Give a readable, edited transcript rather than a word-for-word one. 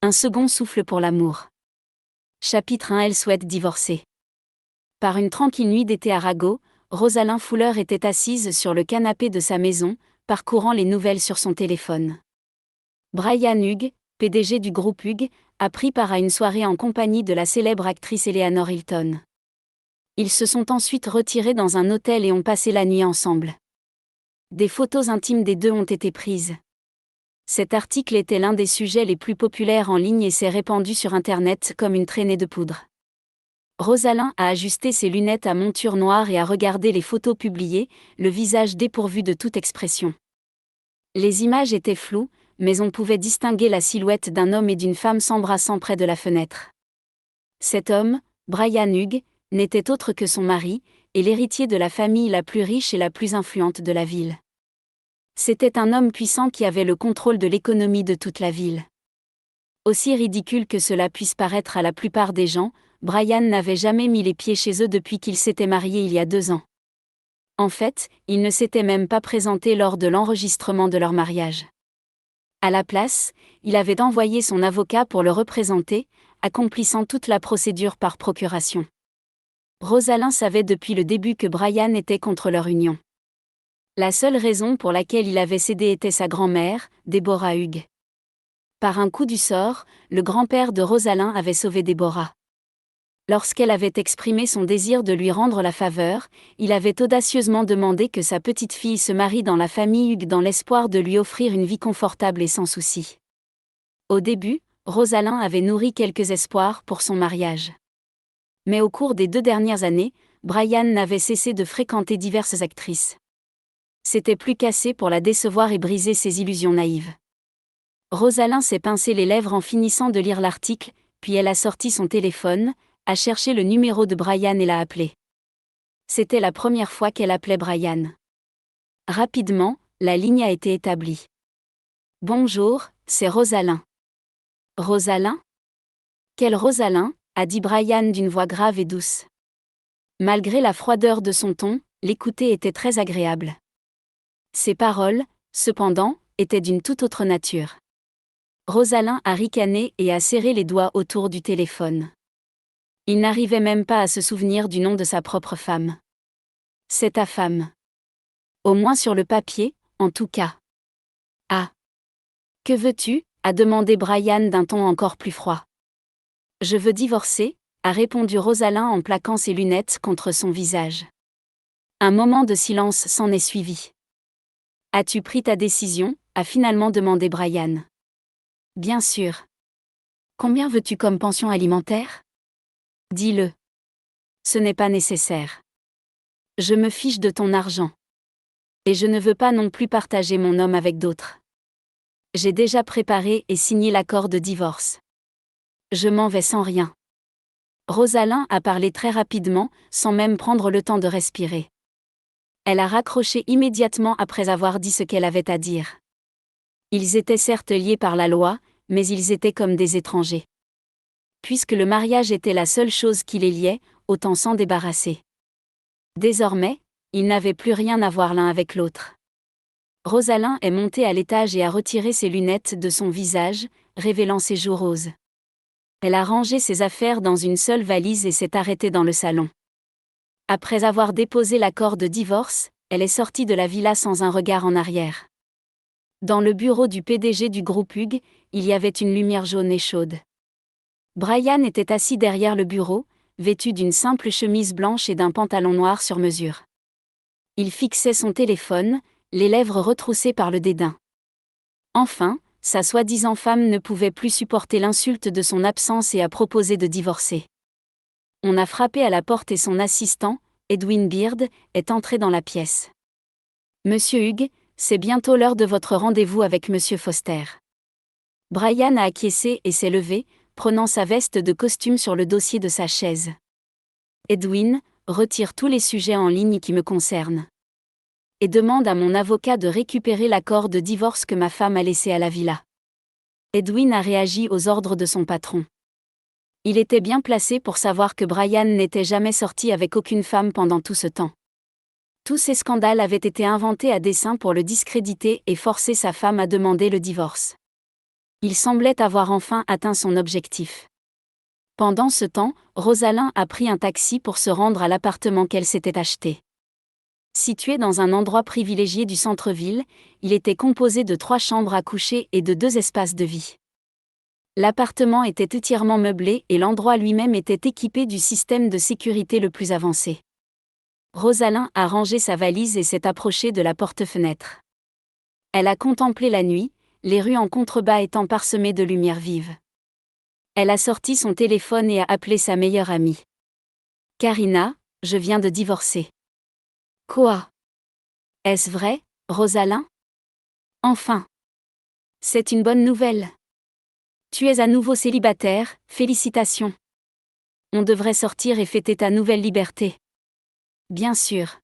Un second souffle pour l'amour. Chapitre 1. Elle souhaite divorcer. Par une tranquille nuit d'été à Rago, Rosalind Fuller était assise sur le canapé de sa maison, parcourant les nouvelles sur son téléphone. Brian Hughes, PDG du groupe Hughes, a pris part à une soirée en compagnie de la célèbre actrice Eleanor Hilton. Ils se sont ensuite retirés dans un hôtel et ont passé la nuit ensemble. Des photos intimes des deux ont été prises. Cet article était l'un des sujets les plus populaires en ligne et s'est répandu sur Internet comme une traînée de poudre. Rosalind a ajusté ses lunettes à monture noire et a regardé les photos publiées, le visage dépourvu de toute expression. Les images étaient floues, mais on pouvait distinguer la silhouette d'un homme et d'une femme s'embrassant près de la fenêtre. Cet homme, Brian Hughes, n'était autre que son mari, et l'héritier de la famille la plus riche et la plus influente de la ville. C'était un homme puissant qui avait le contrôle de l'économie de toute la ville. Aussi ridicule que cela puisse paraître à la plupart des gens, Brian n'avait jamais mis les pieds chez eux depuis qu'ils s'étaient mariés il y a 2 ans. En fait, il ne s'était même pas présenté lors de l'enregistrement de leur mariage. À la place, il avait envoyé son avocat pour le représenter, accomplissant toute la procédure par procuration. Rosalind savait depuis le début que Brian était contre leur union. La seule raison pour laquelle il avait cédé était sa grand-mère, Deborah Hughes. Par un coup du sort, le grand-père de Rosalind avait sauvé Deborah. Lorsqu'elle avait exprimé son désir de lui rendre la faveur, il avait audacieusement demandé que sa petite-fille se marie dans la famille Hughes dans l'espoir de lui offrir une vie confortable et sans souci. Au début, Rosalind avait nourri quelques espoirs pour son mariage. Mais au cours des 2 dernières années, Brian n'avait cessé de fréquenter diverses actrices. C'était plus qu'assez pour la décevoir et briser ses illusions naïves. Rosalind s'est pincé les lèvres en finissant de lire l'article, puis elle a sorti son téléphone, a cherché le numéro de Brian et l'a appelé. C'était la première fois qu'elle appelait Brian. Rapidement, la ligne a été établie. « Bonjour, c'est Rosalind. »« Rosalind ? Quelle Rosalind ?» a dit Brian d'une voix grave et douce. Malgré la froideur de son ton, l'écouter était très agréable. Ses paroles, cependant, étaient d'une toute autre nature. Rosalind a ricané et a serré les doigts autour du téléphone. Il n'arrivait même pas à se souvenir du nom de sa propre femme. C'est ta femme. Au moins sur le papier, en tout cas. Ah. Que veux-tu ? A demandé Brian d'un ton encore plus froid. Je veux divorcer, a répondu Rosalind en plaquant ses lunettes contre son visage. Un moment de silence s'en est suivi. As-tu pris ta décision ? A finalement demandé Brian. Bien sûr. Combien veux-tu comme pension alimentaire ? Dis-le. Ce n'est pas nécessaire. Je me fiche de ton argent. Et je ne veux pas non plus partager mon homme avec d'autres. J'ai déjà préparé et signé l'accord de divorce. Je m'en vais sans rien. Rosalind a parlé très rapidement, sans même prendre le temps de respirer. Elle a raccroché immédiatement après avoir dit ce qu'elle avait à dire. Ils étaient certes liés par la loi, mais ils étaient comme des étrangers. Puisque le mariage était la seule chose qui les liait, autant s'en débarrasser. Désormais, ils n'avaient plus rien à voir l'un avec l'autre. Rosalind est montée à l'étage et a retiré ses lunettes de son visage, révélant ses joues roses. Elle a rangé ses affaires dans une seule valise et s'est arrêtée dans le salon. Après avoir déposé l'accord de divorce, elle est sortie de la villa sans un regard en arrière. Dans le bureau du PDG du groupe Hughes, il y avait une lumière jaune et chaude. Brian était assis derrière le bureau, vêtu d'une simple chemise blanche et d'un pantalon noir sur mesure. Il fixait son téléphone, les lèvres retroussées par le dédain. Enfin, sa soi-disant femme ne pouvait plus supporter l'insulte de son absence et a proposé de divorcer. On a frappé à la porte et son assistant, Edwin Beard, est entré dans la pièce. « Monsieur Hughes, c'est bientôt l'heure de votre rendez-vous avec Monsieur Foster. » Brian a acquiescé et s'est levé, prenant sa veste de costume sur le dossier de sa chaise. « Edwin, retire tous les sujets en ligne qui me concernent. Et demande à mon avocat de récupérer l'accord de divorce que ma femme a laissé à la villa. » Edwin a réagi aux ordres de son patron. Il était bien placé pour savoir que Brian n'était jamais sorti avec aucune femme pendant tout ce temps. Tous ces scandales avaient été inventés à dessein pour le discréditer et forcer sa femme à demander le divorce. Il semblait avoir enfin atteint son objectif. Pendant ce temps, Rosalind a pris un taxi pour se rendre à l'appartement qu'elle s'était acheté. Situé dans un endroit privilégié du centre-ville, il était composé de 3 chambres à coucher et de 2 espaces de vie. L'appartement était entièrement meublé et l'endroit lui-même était équipé du système de sécurité le plus avancé. Rosalind a rangé sa valise et s'est approchée de la porte-fenêtre. Elle a contemplé la nuit, les rues en contrebas étant parsemées de lumière vive. Elle a sorti son téléphone et a appelé sa meilleure amie. « Karina, je viens de divorcer. » « Quoi ? Est-ce vrai, Rosalind ? Enfin ! C'est une bonne nouvelle. Tu es à nouveau célibataire, félicitations. On devrait sortir et fêter ta nouvelle liberté. Bien sûr.